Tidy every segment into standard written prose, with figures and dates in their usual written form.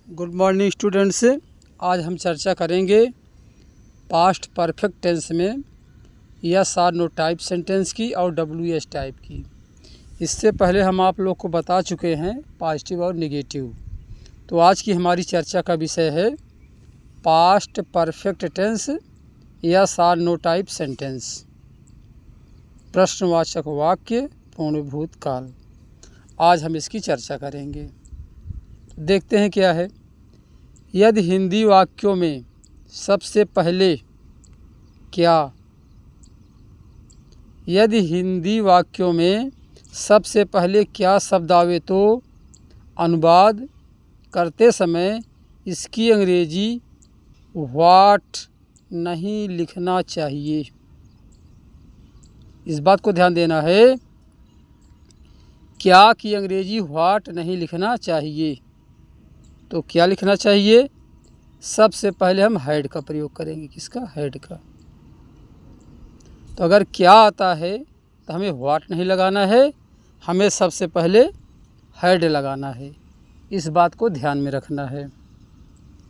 Good morning students. आज हम चर्चा करेंगे पास्ट परफेक्ट टेंस में यस और नो टाइप सेंटेंस की और डब्ल्यू एस टाइप की। इससे पहले हम आप लोग को बता चुके हैं पॉजिटिव और नेगेटिव। तो आज की हमारी चर्चा का विषय है पास्ट परफेक्ट टेंस यस और नो टाइप सेंटेंस, प्रश्नवाचक वाक्य, पूर्णभूत काल। आज हम इसकी चर्चा करेंगे। देखते हैं क्या है। यदि हिंदी वाक्यों में सबसे पहले क्या, यदि हिंदी वाक्यों में सबसे पहले क्या शब्द आवे तो अनुवाद करते समय इसकी अंग्रेजी व्हाट नहीं लिखना चाहिए। इस बात को ध्यान देना है, क्या की अंग्रेजी व्हाट नहीं लिखना चाहिए। तो क्या लिखना चाहिए? सबसे पहले हम हैड का प्रयोग करेंगे। किसका? हैड का। तो अगर क्या आता है तो हमें व्हाट नहीं लगाना है, हमें सबसे पहले हैड लगाना है। इस बात को ध्यान में रखना है।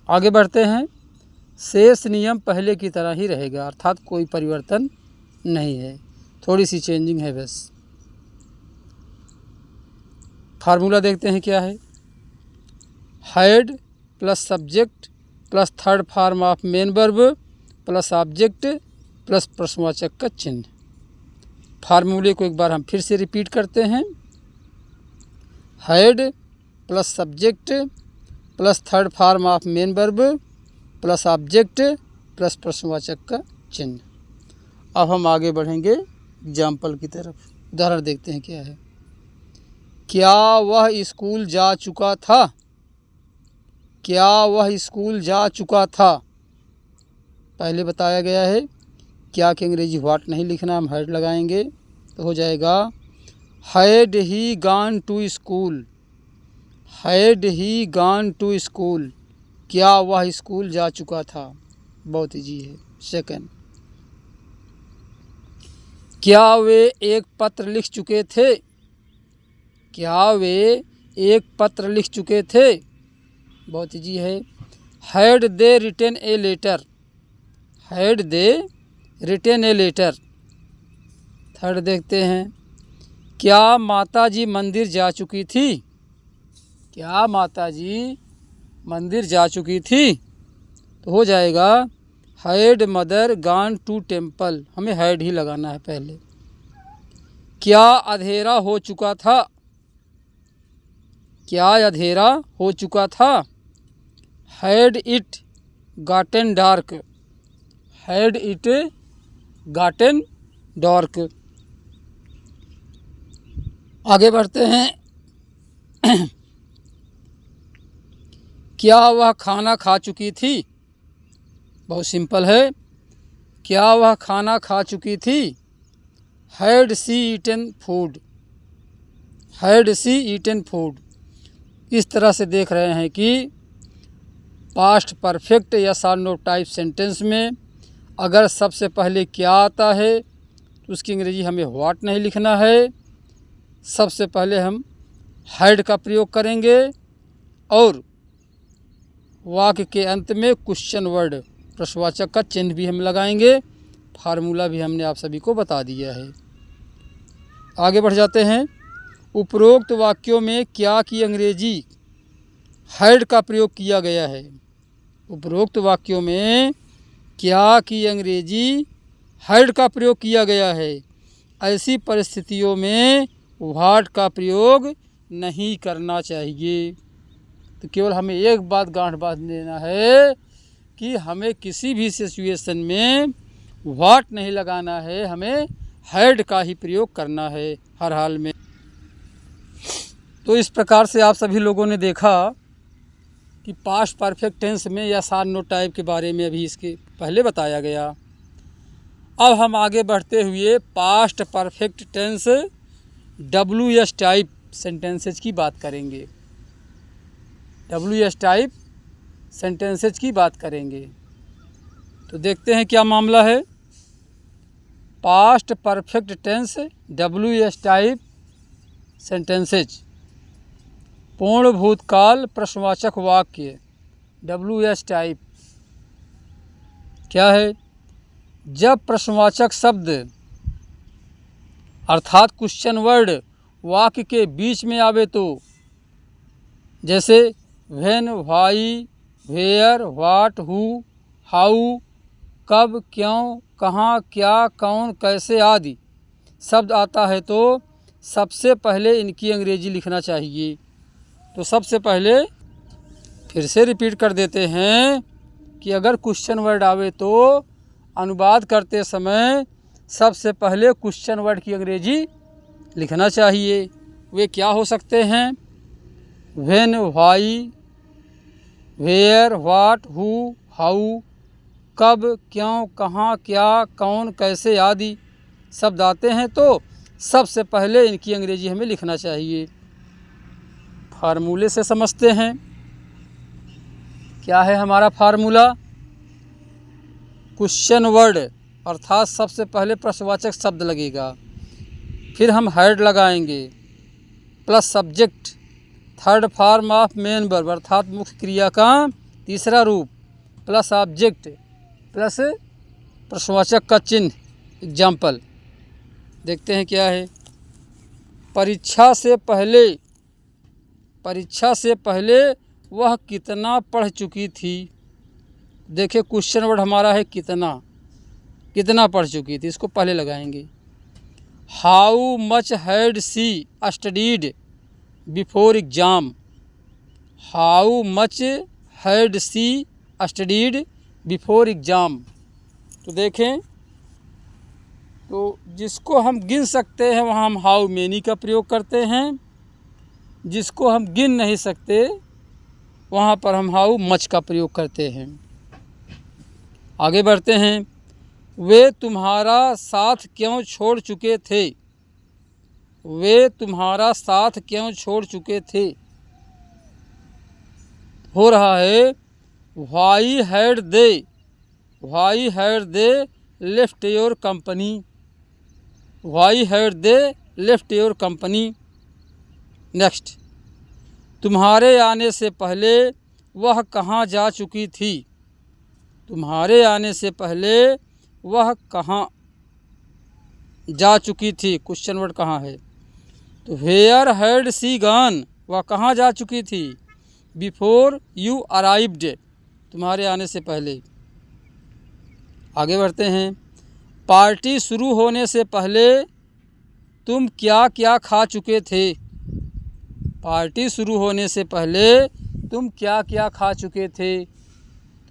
आगे बढ़ते हैं। शेष नियम पहले की तरह ही रहेगा, अर्थात कोई परिवर्तन नहीं है, थोड़ी सी चेंजिंग है बस। फार्मूला देखते हैं क्या है। Had plus subject plus third form of main verb plus object plus प्रश्नवाचक का चिन्ह। फार्मूले को एक बार हम फिर से रिपीट करते हैं। Had plus subject plus third form of main verb plus object plus प्रश्नवाचक का चिन्ह। अब हम आगे बढ़ेंगे एग्जाम्पल की तरफ। उदाहरण देखते हैं क्या है। क्या वह स्कूल जा चुका था? क्या वह स्कूल जा चुका था? पहले बताया गया है क्या की अंग्रेजी व्हाट नहीं लिखना, हम हैड लगाएंगे तो हो जाएगा had he gone to school. Had he gone to school, क्या वह स्कूल जा चुका था। बहुत ईजी है। सेकंड, क्या वे एक पत्र लिख चुके थे? क्या वे एक पत्र लिख चुके थे? बहुत ईजी है। Had they written a letter. Had they written a letter. Third देखते हैं। क्या माता जी मंदिर जा चुकी थी? क्या माता जी मंदिर जा चुकी थी? तो हो जाएगा had mother gone to temple, हमें हैड ही लगाना है पहले। क्या अंधेरा हो चुका था? क्या अंधेरा हो चुका था? Had it gotten dark. Had it gotten dark. आगे बढ़ते हैं। क्या वह खाना खा चुकी थी? बहुत सिंपल है। क्या वह खाना खा चुकी थी? Had she eaten food. Had she eaten food. इस तरह से देख रहे हैं कि पास्ट परफेक्ट या और नो टाइप सेंटेंस में अगर सबसे पहले क्या आता है तो उसकी अंग्रेजी हमें व्हाट नहीं लिखना है, सबसे पहले हम हैड का प्रयोग करेंगे और वाक्य के अंत में क्वेश्चन वर्ड प्रश्नवाचक का चिन्ह भी हम लगाएंगे। फार्मूला भी हमने आप सभी को बता दिया है। आगे बढ़ जाते हैं। उपरोक्त वाक्यों में क्या की अंग्रेजी हैड का प्रयोग किया गया है? उपरोक्त वाक्यों में क्या की अंग्रेजी हैड का प्रयोग किया गया है। ऐसी परिस्थितियों में व्हाट का प्रयोग नहीं करना चाहिए। तो केवल हमें एक बात गांठ बांध लेना है कि हमें किसी भी सिचुएशन में व्हाट नहीं लगाना है, हमें हैड का ही प्रयोग करना है हर हाल में। तो इस प्रकार से आप सभी लोगों ने देखा कि पास्ट परफेक्ट टेंस में या और नो टाइप के बारे में अभी इसके पहले बताया गया। अब हम आगे बढ़ते हुए past perfect tense W S type sentences की बात करेंगे। डब्ल्यू एस टाइप सेंटेंसेज की बात करेंगे। तो देखते हैं क्या मामला है। Past perfect tense W S type sentences. पूर्ण भूतकाल प्रश्नवाचक वाक्य WH टाइप। क्या है? जब प्रश्नवाचक शब्द अर्थात क्वेश्चन वर्ड वाक्य के बीच में आवे तो, जैसे when, why, where, what, who, how, कब, क्यों, कहाँ, क्या, कौन, कैसे आदि शब्द आता है तो सबसे पहले इनकी अंग्रेजी लिखना चाहिए। तो सबसे पहले फिर से रिपीट कर देते हैं कि अगर क्वेश्चन वर्ड आवे तो अनुवाद करते समय सबसे पहले क्वेश्चन वर्ड की अंग्रेजी लिखना चाहिए। वे क्या हो सकते हैं? When, why, where, what, who, how, कब, क्यों, कहाँ, क्या, कौन, कैसे आदि शब्द आते हैं तो सबसे पहले इनकी अंग्रेजी हमें लिखना चाहिए। फार्मूले से समझते हैं। क्या है हमारा फार्मूला? क्वेश्चन वर्ड अर्थात सबसे पहले प्रश्नवाचक शब्द लगेगा, फिर हम हेड लगाएंगे plus subject, third form of main verb अर्थात मुख्य क्रिया का तीसरा रूप, प्लस ऑब्जेक्ट प्लस प्रश्नवाचक का चिन्ह। एग्जाम्पल देखते हैं क्या है। परीक्षा से पहले वह कितना पढ़ चुकी थी। देखिए क्वेश्चन वर्ड हमारा है कितना पढ़ चुकी थी, इसको पहले लगाएंगे। How much had she studied before exam. How much had she studied before exam. तो देखें, तो जिसको हम गिन सकते हैं वहाँ हम हाउ मेनी का प्रयोग करते हैं, जिसको हम गिन नहीं सकते वहाँ पर हम हाउ मच का प्रयोग करते हैं। आगे बढ़ते हैं। वे तुम्हारा साथ क्यों छोड़ चुके थे। वे तुम्हारा साथ क्यों छोड़ चुके थे। हो रहा है why had they left your company. Why had they left your company. Next, तुम्हारे आने से पहले वह कहाँ जा चुकी थी। तुम्हारे आने से पहले वह कहाँ जा चुकी थी। क्वेश्चन वर्ड कहाँ है? तो वेयर हैड सी गॉन। वह कहाँ जा चुकी थी। बिफोर यू अराइव्ड, तुम्हारे आने से पहले। आगे बढ़ते हैं। पार्टी शुरू होने से पहले तुम क्या क्या खा चुके थे। पार्टी शुरू होने से पहले तुम क्या क्या खा चुके थे।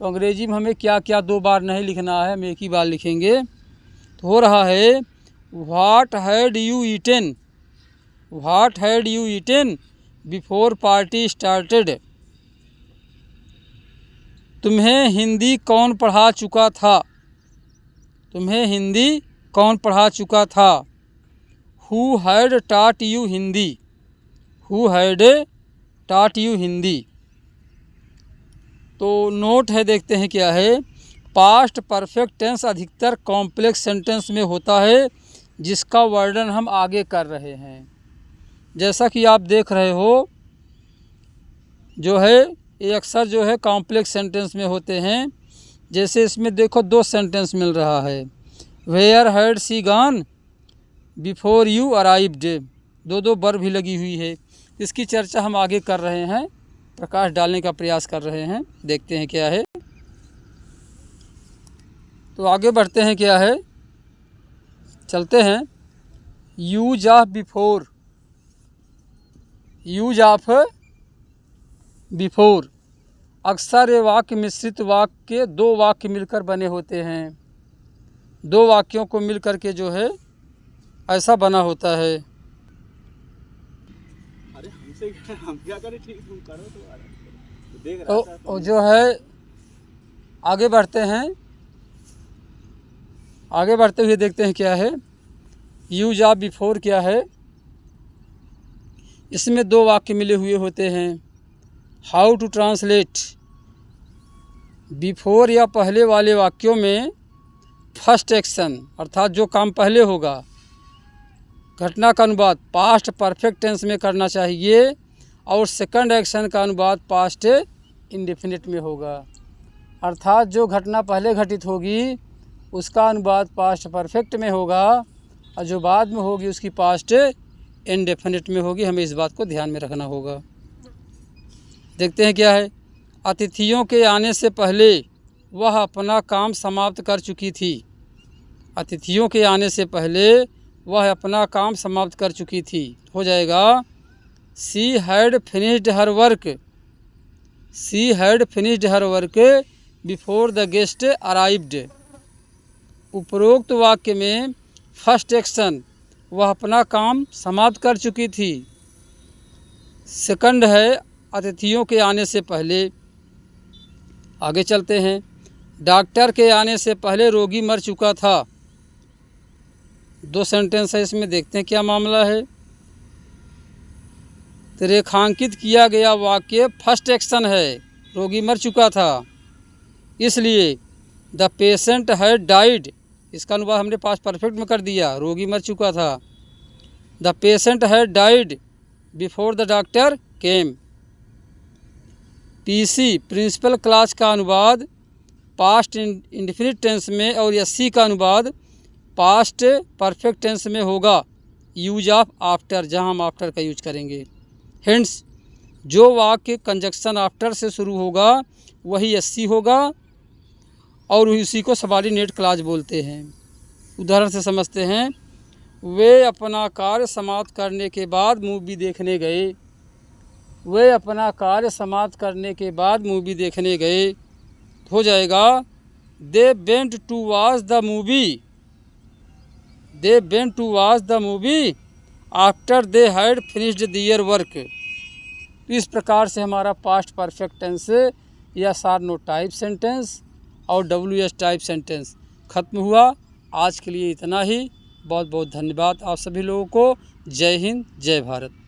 तो अंग्रेजी में हमें क्या क्या दो बार नहीं लिखना है, हम एक ही बार लिखेंगे। तो हो रहा है what had you eaten. What had you eaten before party started. तुम्हें हिंदी कौन पढ़ा चुका था। तुम्हें हिंदी कौन पढ़ा चुका था। Who had taught you Hindi. Who had taught you Hindi. तो नोट है, देखते हैं क्या है। पास्ट परफेक्ट टेंस अधिकतर कॉम्प्लेक्स सेंटेंस में होता है जिसका वर्णन हम आगे कर रहे हैं। जैसा कि आप देख रहे हो जो है ये अक्सर जो है कॉम्प्लेक्स सेंटेंस में होते हैं। जैसे इसमें देखो दो सेंटेंस मिल रहा है। Where had she gone before you arrived. दो वर्ब भी लगी हुई है। इसकी चर्चा हम आगे कर रहे हैं, प्रकाश डालने का प्रयास कर रहे हैं। देखते हैं क्या है। तो आगे बढ़ते हैं क्या है, चलते हैं। Use of before. Use of before अक्सर ये वाक्य मिश्रित वाक्य दो वाक्य मिलकर बने होते हैं। दो वाक्यों को मिलकर के जो है ऐसा बना होता है। अरे हमसे हम क्या करें, ठीक तुम करो तो देख रहा था तो जो है आगे बढ़ते हैं। आगे बढ़ते हुए देखते हैं क्या है। यूज ऑफ बिफोर क्या है। इसमें दो वाक्य मिले हुए होते हैं। How to translate. बिफोर या पहले वाले वाक्यों में फर्स्ट एक्शन अर्थात जो काम पहले होगा, घटना का अनुवाद पास्ट परफेक्ट टेंस में करना चाहिए और सेकंड एक्शन का अनुवाद पास्ट इंडेफिनिट में होगा, अर्थात जो घटना पहले घटित होगी उसका अनुवाद पास्ट परफेक्ट में होगा और जो बाद में होगी उसकी पास्ट इंडेफिनिट में होगी। हमें इस बात को ध्यान में रखना होगा। देखते हैं क्या है। अतिथियों के आने से पहले वह अपना काम समाप्त कर चुकी थी। अतिथियों के आने से पहले वह अपना काम समाप्त कर चुकी थी। हो जाएगा she had finished her work. She had finished her work before the guest arrived. उपरोक्त वाक्य में फर्स्ट एक्शन वह अपना काम समाप्त कर चुकी थी। सेकंड है अतिथियों के आने से पहले। आगे चलते हैं। डॉक्टर के आने से पहले रोगी मर चुका था। 2 सेंटेंस है इसमें, देखते हैं क्या मामला है। तो रेखांकित किया गया वाक्य फर्स्ट एक्शन है, रोगी मर चुका था, इसलिए द पेशेंट हैड डाइड, इसका अनुवाद हमने पास्ट परफेक्ट में कर दिया, रोगी मर चुका था। The patient had died before the doctor came. PC principal clause का अनुवाद पास्ट इंडेफिनिट टेंस में और एससी का अनुवाद पास्ट परफेक्ट टेंस में होगा। यूज ऑफ आफ्टर, जहां हम आफ्टर का यूज करेंगे। हिंट्स, जो वाक्य कंजक्शन आफ्टर से शुरू होगा वही एससी होगा और उसी को सबऑर्डिनेट क्लॉज बोलते हैं। उदाहरण से समझते हैं। वे अपना कार्य समाप्त करने के बाद मूवी देखने गए। वे अपना कार्य समाप्त करने के बाद मूवी देखने गए। हो जाएगा they went to watch the movie. They went to watch the movie after they had finished their work. इस प्रकार से हमारा पास्ट परफेक्ट टेंस या आर नो टाइप सेंटेंस और WS टाइप सेंटेंस खत्म हुआ। आज के लिए इतना ही। बहुत बहुत धन्यवाद आप सभी लोगों को। जय हिंद, जय भारत।